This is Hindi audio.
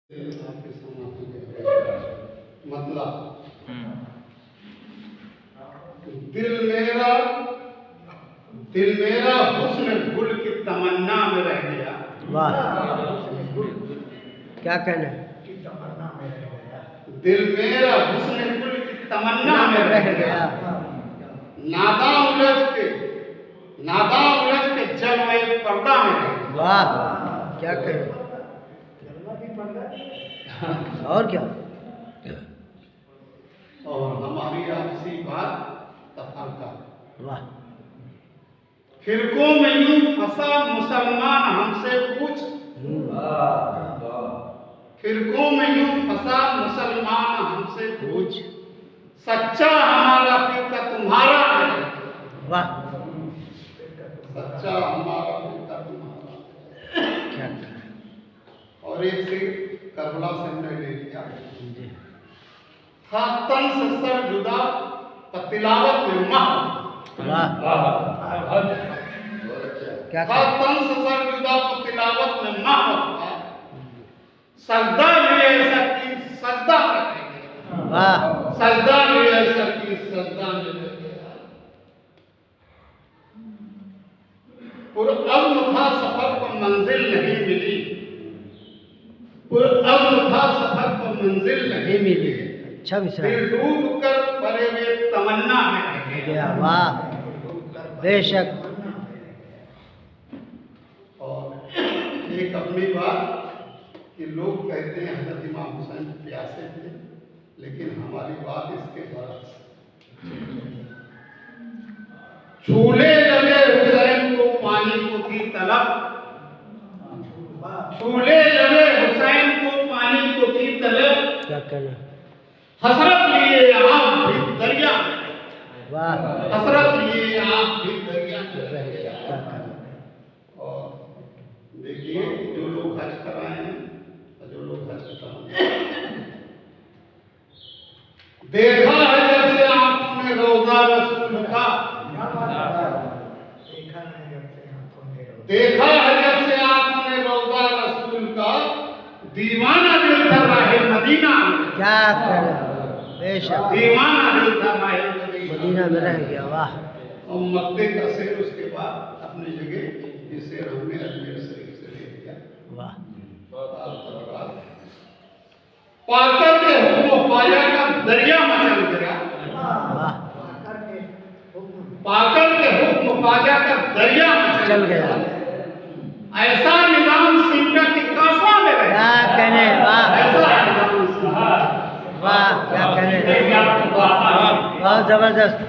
मतलब दिल मेरा हुस्न गुल की तमन्ना में रह गया। वाह, क्या कहना है। दिल मेरा हुस्न गुल की तमन्ना में रह गया। नादा उलझ के जब मैं पर्दा में रह गया। वाह, क्या कहना। और क्या। और हमारी आपसी बात तफरका। वाह। फिरकों में यूं फंसा मुसलमान हमसे पूछ। फिरकों में यूं फंसा मुसलमान हमसे पूछ। सच्चा हमारा फिरका तुम्हारा है। वाह, सच्चा हमारा फिरका तुम्हारा। क्या। और एक से करबला से हमने ले लिया। था तन से सर जुदा तिलावत में माह। वाह, क्या। था तन से सर जुदा तिलावत में माह। सजदा भी ऐसा की सजदा करेंगे। वाह, सजदा भी ऐसा की सजदा में पुरअज़्म था सफर पर मंजिल नहीं मिली। पुरअज़्म था सफर पर मंजिल नहीं मिली। अच्छा विचार। दिल डूब कर परे में तमन्ना में रह गया। वाह, बेशक। और एक अपनी बात कि लोग कहते हैं हज़रत इमाम हुसैन प्यासे थे, लेकिन हमारी बात इसके बरक्स। झूले लगे हुसैन को पानी को थी तलब। झूले लगे हुसैन को पानी को थी तलब। क्या कहना। हसरत लिए आप भी दरिया में। वाह, हसरत लिए आप भी दरिया में रह गया। क्या कहना। और देखिए जो लोग हज कराए हैं और जो लोग हज कराए, देखा है जब से आपने रोजा रसूल का। देखा है जब से आपने रोजा रसूल का, दीवाना दिल था राहे मदीना में। क्या कहना। बेशक, दीवाना दिल था राहे मदीना में रह गया। वाह। और मक्के का शेर उसके बाद अपनी जगह ये शेर हमने अजमेर शरीफ से ले लिया। वाह। पाकर के हुक्म ख्वाजा का दरिया मचल गया। वाह, पाकर के हुक्म ख्वाजा का दरिया चल गया। ऐसा निजाम सिमटा की कासा में रहा। क्या कहने। वाह, ऐसा निजाम वाह, क्या कहने। बहुत जबरदस्त।